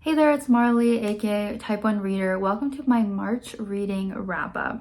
Hey there, it's Marley, aka Type 1 Reader. Welcome to my March reading wrap-up.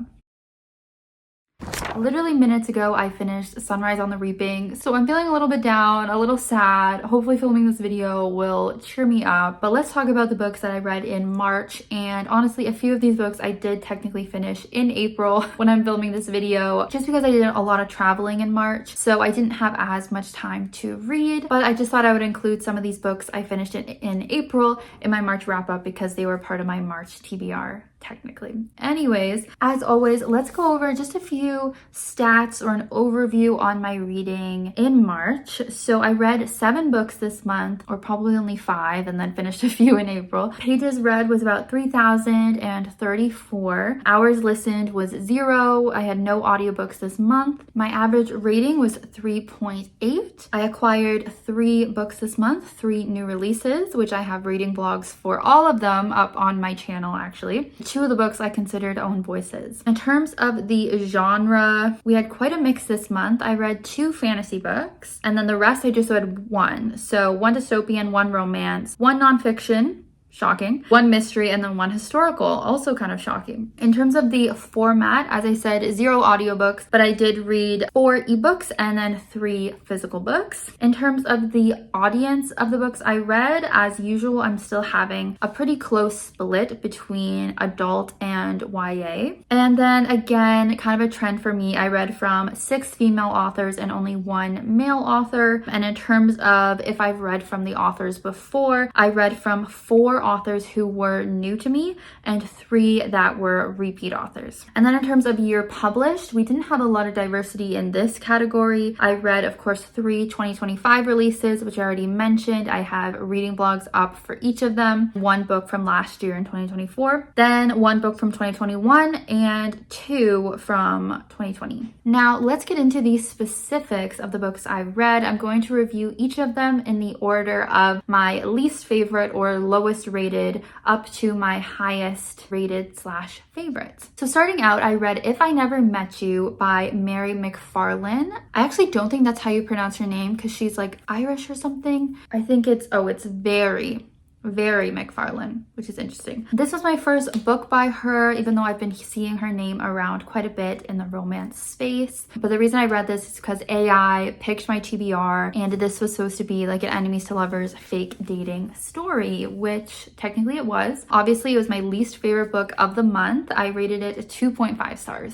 Literally minutes ago, I finished Sunrise on the Reaping, so I'm feeling a little bit down, a little sad. Hopefully filming this video will cheer me up. But let's talk about the books that I read in March. And honestly, a few of these books I did technically finish in April when I'm filming this video, just because I did a lot of traveling in March. So I didn't have as much time to read, but I just thought I would include some of these books I finished in April in my March wrap-up because they were part of my March TBR. Technically. Anyways, as always, let's go over just a few stats or an overview on my reading in March. So I read 7 books this month, or probably only 5, and then finished a few in April. Pages read was about 3,034. Hours listened was 0. I had no audiobooks this month. My average rating was 3.8. I acquired 3 books this month, 3 new releases, which I have reading vlogs for all of them up on my channel actually. 2 of the books I considered own voices. In terms of the genre, we had quite a mix this month. I read 2 fantasy books, and then the rest I just read 1. So 1 dystopian, 1 romance, 1 nonfiction, shocking, 1 mystery, and then 1 historical, also kind of shocking. In terms of the format, as I said, 0 audiobooks, but I did read 4 ebooks and then 3 physical books. In terms of the audience of the books I read, as usual, I'm still having a pretty close split between adult and YA. And then again, kind of a trend for me, I read from 6 female authors and only 1 male author. And in terms of if I've read from the authors before, I read from 4 authors who were new to me and 3 that were repeat authors. And then in terms of year published, we didn't have a lot of diversity in this category. I read, of course, 3 2025 releases, which I already mentioned. I have reading vlogs up for each of them. 1 book from last year in 2024, then 1 book from 2021, and 2 from 2020. Now let's get into the specifics of the books I've read. I'm going to review each of them in the order of my least favorite or lowest rated up to my highest rated / favorites. So starting out, I read If I Never Met You by Mhairi McFarlane. I actually don't think that's how you pronounce her name because she's like Irish or something. I think it's very McFarlane, which is interesting. This was my first book by her, even though I've been seeing her name around quite a bit in the romance space. But the reason I read this is because AI picked my TBR, and this was supposed to be like an enemies to lovers fake dating story, which technically it was. Obviously, it was my least favorite book of the month. I rated it 2.5 stars.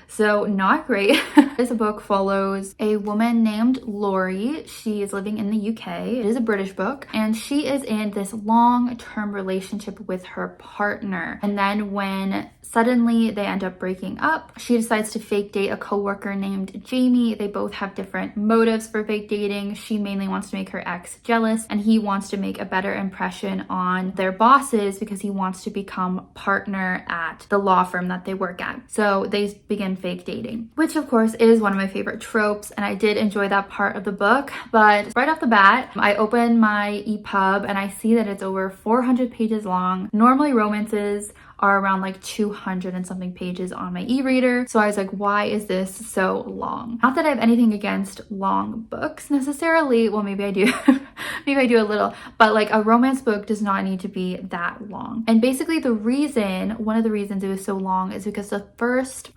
So not great. This book follows a woman named Lori. She is living in the UK. It is a British book, and she is in this long-term relationship with her partner. And then when suddenly they end up breaking up, she decides to fake date a coworker named Jamie. They both have different motives for fake dating. She mainly wants to make her ex jealous, and he wants to make a better impression on their bosses because he wants to become partner at the law firm that they work at. So they begin fake dating, which of course is one of my favorite tropes, and I did enjoy that part of the book. But right off the bat, I open my EPUB and I see that it's over 400 pages long. Normally romances are around like 200 and something pages on my e-reader. So I was like, why is this so long? Not that I have anything against long books necessarily. Well, maybe I do. Maybe I do a little, but like a romance book does not need to be that long. And basically one of the reasons it was so long is because the first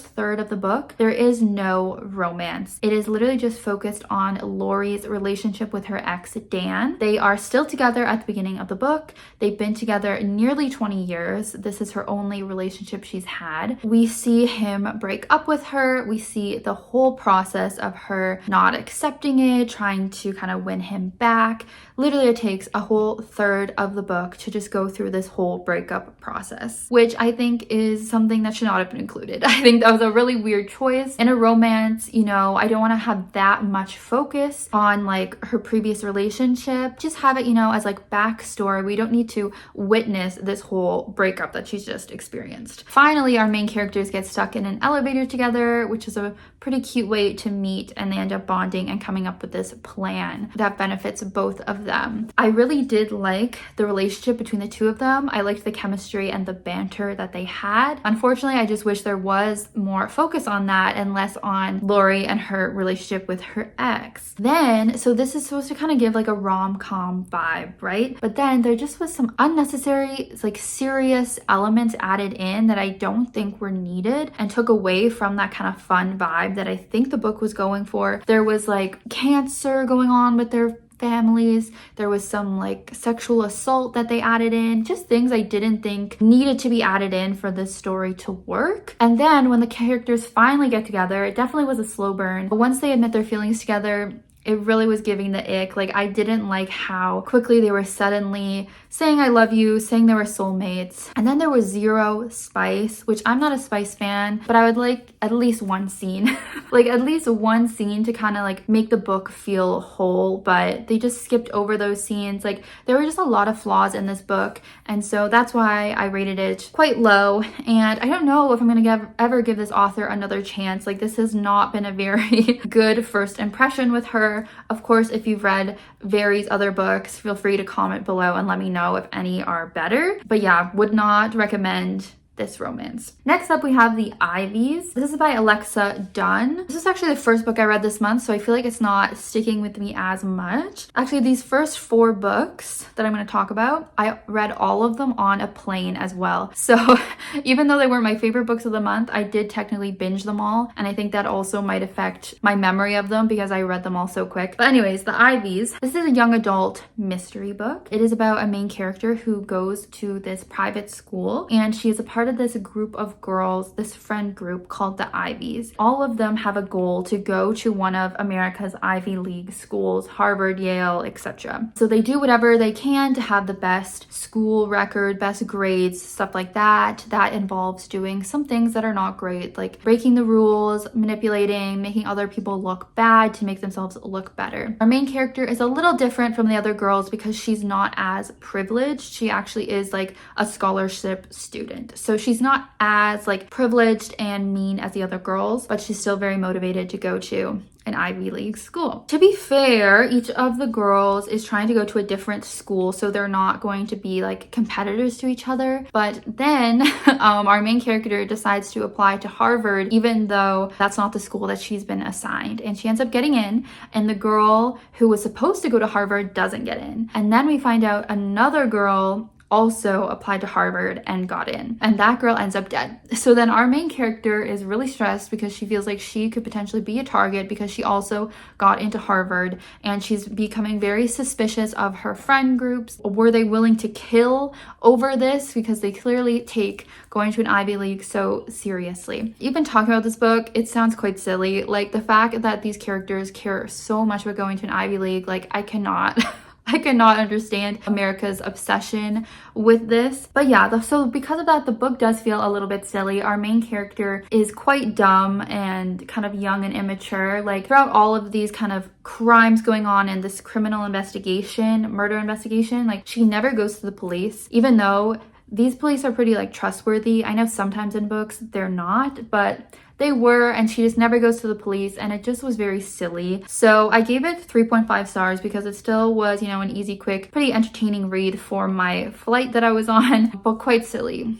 third of the book, there is no romance. It is literally just focused on Lori's relationship with her ex, Dan. They are still together at the beginning of the book. They've been together nearly 20 years. This is her only relationship she's had. We see him break up with her. We see the whole process of her not accepting it, trying to kind of win him back. Literally, it takes a whole third of the book to just go through this whole breakup process, which I think is something that should not have been included. I think that was a really weird choice. In a romance, you know, I don't want to have that much focus on like her previous relationship. Just have it, you know, as like backstory. We don't need to witness this whole breakup that she's just experienced. Finally, our main characters get stuck in an elevator together, which is a pretty cute way to meet, and they end up bonding and coming up with this plan that benefits both of of them. I really did like the relationship between the two of them. I liked the chemistry and the banter that they had. Unfortunately, I just wish there was more focus on that and less on Lori and her relationship with her ex. Then, so this is supposed to kind of give like a rom-com vibe, right? But then there just was some unnecessary, like serious elements added in that I don't think were needed and took away from that kind of fun vibe that I think the book was going for. There was like cancer going on with their families. There was some like sexual assault that they added in, just things I didn't think needed to be added in for this story to work. And then when the characters finally get together, it definitely was a slow burn. But once they admit their feelings together, it really was giving the ick. Like, I didn't like how quickly they were suddenly saying I love you, saying they were soulmates. And then there was zero spice, which I'm not a spice fan, but I would like at least one scene. Like at least one scene to kind of like make the book feel whole, but they just skipped over those scenes. Like, there were just a lot of flaws in this book, and so that's why I rated it quite low. And I don't know if I'm gonna ever give this author another chance. Like, this has not been a very good first impression with her. Of course, if you've read Mhairi's other books, feel free to comment below and let me know if any are better. But yeah, would not recommend this romance. Next up, we have The Ivies. This is by Alexa Donne. This is actually the first book I read this month, so I feel like it's not sticking with me as much. Actually, these first 4 books that I'm going to talk about, I read all of them on a plane as well. So even though they weren't my favorite books of the month, I did technically binge them all, and I think that also might affect my memory of them because I read them all so quick. But anyways, The Ivies. This is a young adult mystery book. It is about a main character who goes to this private school, and she is a part of this group of girls, this friend group called the Ivies. All of them have a goal to go to one of America's Ivy League schools, Harvard, Yale, etc. So they do whatever they can to have the best school record, best grades, stuff like that. That involves doing some things that are not great, like breaking the rules, manipulating, making other people look bad to make themselves look better. Our main character is a little different from the other girls because she's not as privileged. She actually is like a scholarship student. So she's not as like privileged and mean as the other girls, but she's still very motivated to go to an Ivy League school. To be fair, each of the girls is trying to go to a different school, so they're not going to be like competitors to each other. But then our main character decides to apply to Harvard, even though that's not the school that she's been assigned. And she ends up getting in, and the girl who was supposed to go to Harvard doesn't get in. And then we find out another girl also applied to Harvard and got in, and that girl ends up dead. So then our main character is really stressed because she feels like she could potentially be a target because she also got into Harvard, and she's becoming very suspicious of her friend groups. Were they willing to kill over this? Because they clearly take going to an Ivy League so seriously. Even talking about this book, it sounds quite silly. Like, the fact that these characters care so much about going to an Ivy League, like, I cannot understand America's obsession with this. But yeah, so because of that, the book does feel a little bit silly. Our main character is quite dumb and kind of young and immature. Like, throughout all of these kind of crimes going on in this criminal investigation, murder investigation, like, she never goes to the police, even though these police are pretty like trustworthy. I know sometimes in books they're not, but they were, and she just never goes to the police, and it just was very silly. So I gave it 3.5 stars because it still was, you know, an easy, quick, pretty entertaining read for my flight that I was on, but quite silly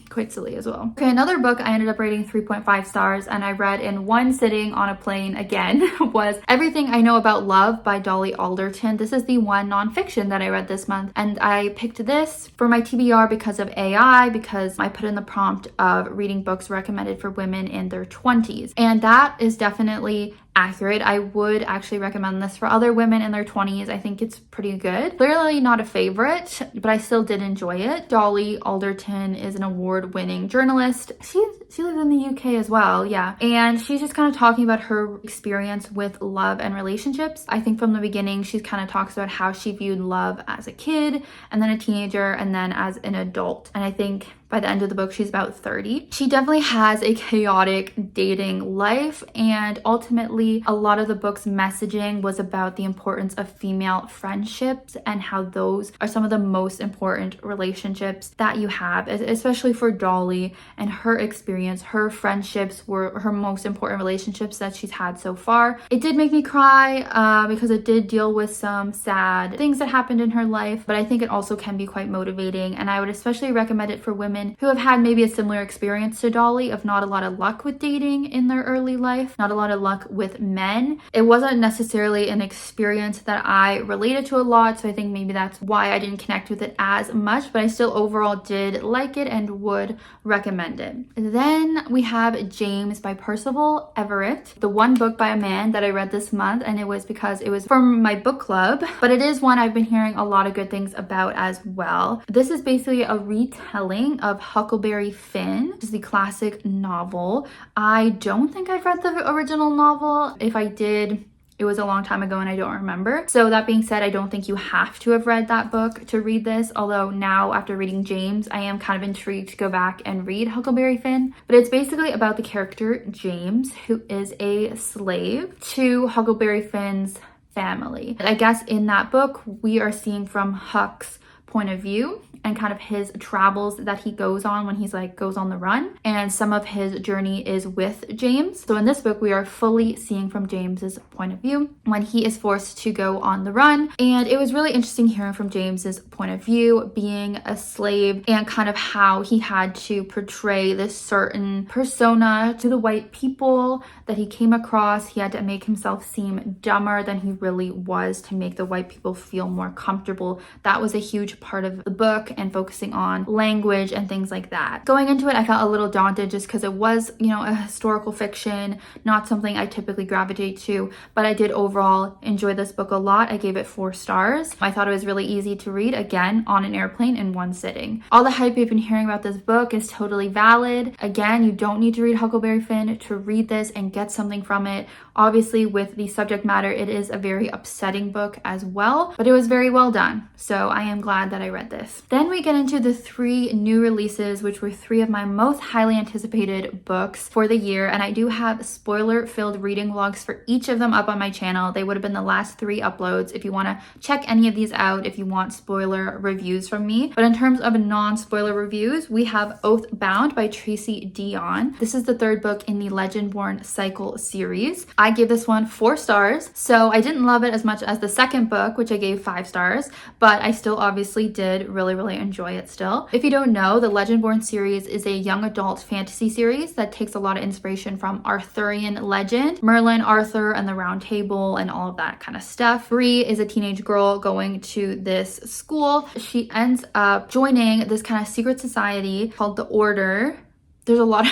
as well. Okay, another book I ended up rating 3.5 stars and I read in one sitting on a plane again was Everything I Know About Love by Dolly Alderton. This is the one nonfiction that I read this month, and I picked this for my TBR because of AI, because I put in the prompt of reading books recommended for women in their 20s. And that is definitely accurate. I would actually recommend this for other women in their 20s. I think it's pretty good. Clearly not a favorite, but I still did enjoy it. Dolly Alderton is an award-winning journalist. She lives in the UK as well, yeah. And she's just kind of talking about her experience with love and relationships. I think from the beginning, she kind of talks about how she viewed love as a kid, and then a teenager, and then as an adult. And I think by the end of the book, she's about 30. She definitely has a chaotic dating life, and ultimately a lot of the book's messaging was about the importance of female friendships and how those are some of the most important relationships that you have, especially for Dolly and her experience experience. Her friendships were her most important relationships that she's had so far. It did make me cry because it did deal with some sad things that happened in her life, but I think it also can be quite motivating, and I would especially recommend it for women who have had maybe a similar experience to Dolly of not a lot of luck with dating in their early life, not a lot of luck with men. It wasn't necessarily an experience that I related to a lot, so I think maybe that's why I didn't connect with it as much, but I still overall did like it and would recommend it. Then we have James by Percival Everett, the one book by a man that I read this month, and it was because it was from my book club, but it is one I've been hearing a lot of good things about as well. This is basically a retelling of Huckleberry Finn, which is the classic novel. I don't think I've read the original novel. If I did, it was a long time ago and I don't remember. So that being said, I don't think you have to have read that book to read this, although now after reading James, I am kind of intrigued to go back and read Huckleberry Finn. But it's basically about the character James, who is a slave to Huckleberry Finn's family. I guess in that book, we are seeing from Huck's point of view and kind of his travels that he goes on when he's goes on the run, and some of his journey is with James. So in this book, we are fully seeing from James's point of view when he is forced to go on the run. And it was really interesting hearing from James's point of view, being a slave, and kind of how he had to portray this certain persona to the white people that he came across. He had to make himself seem dumber than he really was to make the white people feel more comfortable. That was a huge part of the book, and focusing on language and things like that. Going into it, I felt a little daunted just because it was, a historical fiction, not something I typically gravitate to, but I did overall enjoy this book a lot. I gave it 4 stars. I thought it was really easy to read, again, on an airplane in one sitting. All the hype you've been hearing about this book is totally valid. Again, you don't need to read Huckleberry Finn to read this and get something from it. Obviously, with the subject matter, it is a very upsetting book as well, but it was very well done. So I am glad that I read this. Then we get into the 3 new releases, which were 3 of my most highly anticipated books for the year. And I do have spoiler-filled reading vlogs for each of them up on my channel. They would have been the last 3 uploads if you want to check any of these out, if you want spoiler reviews from me. But in terms of non-spoiler reviews, we have Oathbound by Tracy Deonn. This is the 3rd book in the Legendborn Cycle series. I gave this one 4 stars. So I didn't love it as much as the 2nd book, which I gave 5 stars, but I still obviously did really enjoy it still. If you don't know, the Legendborn series is a young adult fantasy series that takes a lot of inspiration from Arthurian legend, Merlin, Arthur, and the Round Table, and all of that kind of stuff. Bree is a teenage girl going to this school. She ends up joining this kind of secret society called the Order. There's a lot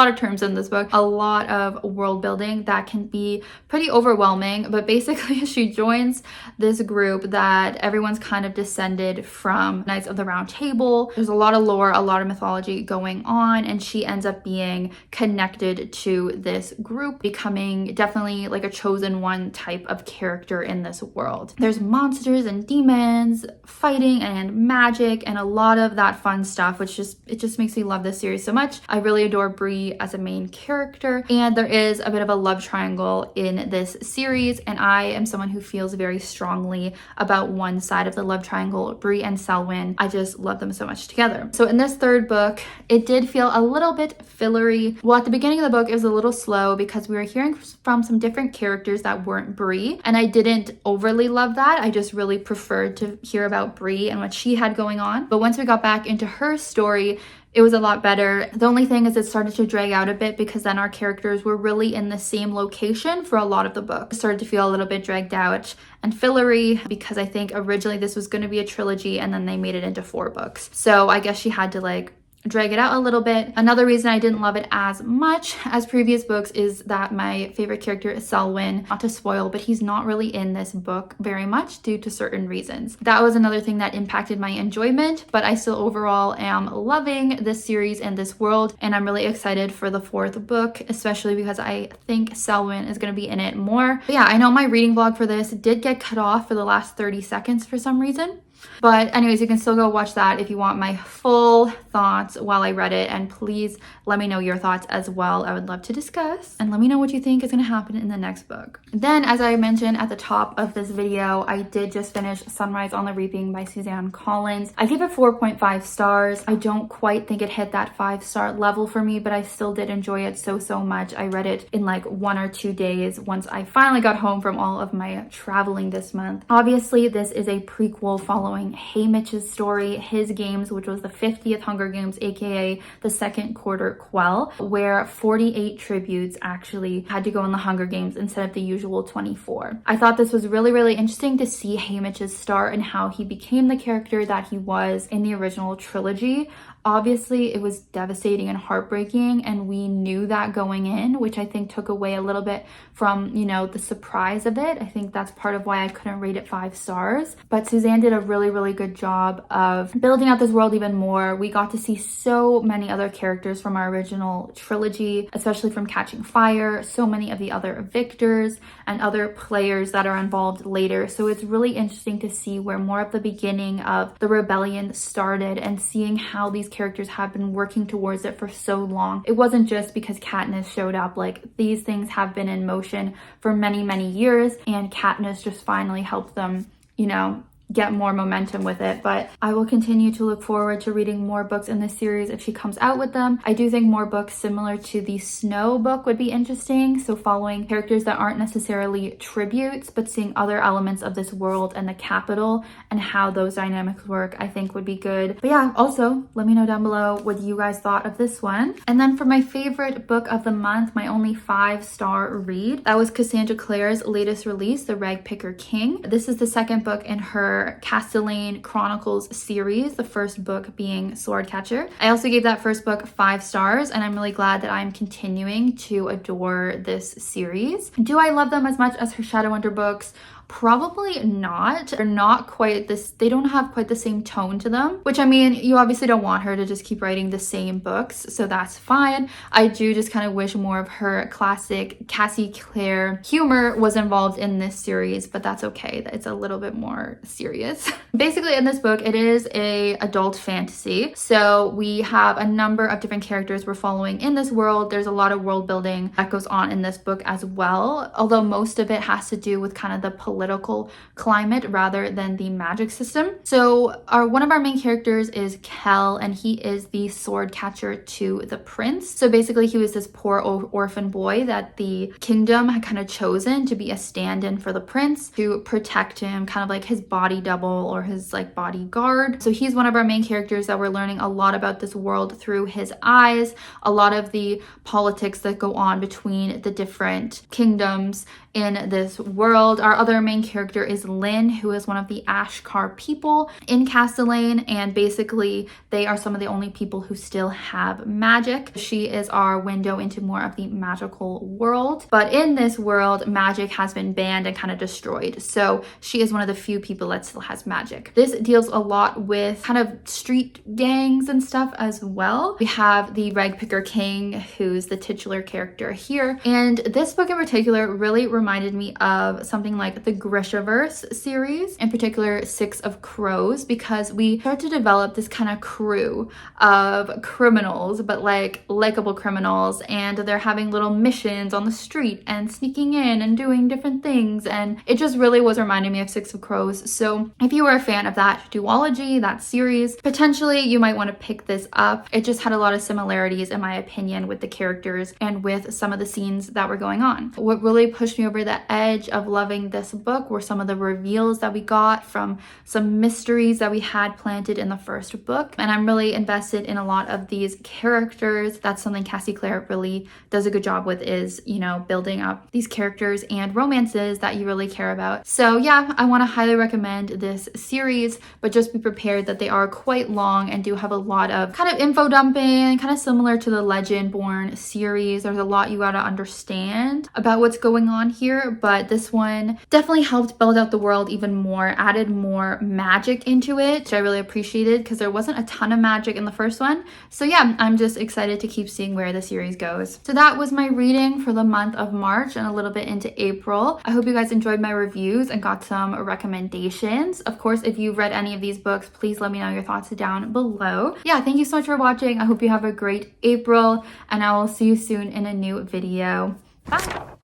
of terms in this book, a lot of world building that can be pretty overwhelming, but basically she joins this group that everyone's kind of descended from Knights of the Round Table. There's a lot of lore, a lot of mythology going on, and she ends up being connected to this group, becoming definitely a chosen one type of character in this world. There's monsters and demons, fighting and magic, and a lot of that fun stuff, which it just makes me love this series so much. I really adore Bree as a main character, and there is a bit of a love triangle in this series, and I am someone who feels very strongly about one side of the love triangle, Bree and Selwyn. I just love them so much together. So in this 3rd book, it did feel a little bit fillery. Well, at the beginning of the book, it was a little slow because we were hearing from some different characters that weren't Bree, and I didn't overly love that. I just really preferred to hear about Bree and what she had going on. But once we got back into her story, it was a lot better. The only thing is it started to drag out a bit because then our characters were really in the same location for a lot of the book. It started to feel a little bit dragged out and fillery because I think originally this was going to be a trilogy and then they made it into 4 books. So I guess she had to drag it out a little bit. Another reason I didn't love it as much as previous books is that my favorite character is Selwyn. Not to spoil, but he's not really in this book very much due to certain reasons. That was another thing that impacted my enjoyment, but I still overall am loving this series and this world, and I'm really excited for the 4th book, especially because I think Selwyn is going to be in it more. But yeah, I know my reading vlog for this did get cut off for the last 30 seconds for some reason. But anyways, you can still go watch that if you want my full thoughts while I read it. And please let me know your thoughts as well. I would love to discuss. And let me know what you think is going to happen in the next book. Then, as I mentioned at the top of this video, I did just finish Sunrise on the Reaping by Suzanne Collins. I gave it 4.5 stars. I don't quite think it hit that 5-star level for me, but I still did enjoy it so much. I read it in like 1 or 2 days once I finally got home from all of my traveling this month. Obviously, this is a prequel following Haymitch's story, his games, which was the 50th Hunger Games, aka the second quarter quell, where 48 tributes actually had to go in the Hunger Games instead of the usual 24. I thought this was really interesting to see Haymitch's start and how he became the character that he was in the original trilogy. Obviously, it was devastating and heartbreaking, and we knew that going in, which I think took away a little bit from, you know, the surprise of it. I think that's part of why I couldn't rate it 5 stars. But Suzanne did a really good job of building out this world even more. We got to see so many other characters from our original trilogy, especially from Catching Fire, so many of the other victors and other players that are involved later. So it's really interesting to see where more of the beginning of the rebellion started and seeing how these characters have been working towards it for so long. It wasn't just because Katniss showed up. Like, these things have been in motion for many years, and Katniss just finally helped them, you know, get more momentum with it. But I will continue to look forward to reading more books in this series if she comes out with them. I do think more books similar to the Snow book would be interesting, so following characters that aren't necessarily tributes but seeing other elements of this world and the capital and how those dynamics work, I think would be good. But yeah, also let me know down below what you guys thought of this one. And then for my favorite book of the month, my only 5-star read, that was Cassandra Clare's latest release, The Ragpicker King. This is the second book in her Castellane Chronicles series, the first book being Swordcatcher. I also gave that first book 5 stars, and I'm really glad that I'm continuing to adore this series. Do I love them as much as her Shadowhunter books? Probably not. They're not quite this, they don't have quite the same tone to them, which, I mean, you obviously don't want her to just keep writing the same books, so that's fine. I do just kind of wish more of her classic Cassie Clare humor was involved in this series, but that's okay. It's a little bit more serious. Basically, in this book, it is a adult fantasy. So we have a number of different characters we're following in this world. There's a lot of world building that goes on in this book as well, although most of it has to do with kind of the political climate rather than the magic system. So one of our main characters is Kell, and he is the sword catcher to the prince. So basically, he was this poor orphan boy that the kingdom had kind of chosen to be a stand-in for the prince to protect him, kind of like his body double or his like bodyguard. So he's one of our main characters that we're learning a lot about this world through his eyes, a lot of the politics that go on between the different kingdoms in this world. Our other main character is Lynn, who is one of the Ashkar people in Castellane, and basically they are some of the only people who still have magic. She is our window into more of the magical world, but in this world, magic has been banned and kind of destroyed, so she is one of the few people that still has magic. This deals a lot with kind of street gangs and stuff as well. We have the Ragpicker King, who's the titular character here, and this book in particular really reminded me of something like the Grishaverse series, in particular 6 of Crows, because we start to develop this kind of crew of criminals, but like likable criminals, and they're having little missions on the street and sneaking in and doing different things, and it just really was reminding me of 6 of Crows. So if you were a fan of that duology, that series, potentially you might want to pick this up. It just had a lot of similarities, in my opinion, with the characters and with some of the scenes that were going on. What really pushed me over the edge of loving this book were some of the reveals that we got from some mysteries that we had planted in the first book, and I'm really invested in a lot of these characters. That's something Cassie Clare really does a good job with, is, you know, building up these characters and romances that you really care about. So yeah, I want to highly recommend this series, but just be prepared that they are quite long and do have a lot of kind of info dumping, kind of similar to the Legendborn series. There's a lot you got to understand about what's going on here. here, but this one definitely helped build out the world even more, added more magic into it, which I really appreciated because there wasn't a ton of magic in the first one. So yeah, I'm just excited to keep seeing where the series goes. So that was my reading for the month of March and a little bit into April. I hope you guys enjoyed my reviews and got some recommendations. Of course, if you've read any of these books, please let me know your thoughts down below. Yeah, thank you so much for watching. I hope you have a great April, and I will see you soon in a new video. Bye!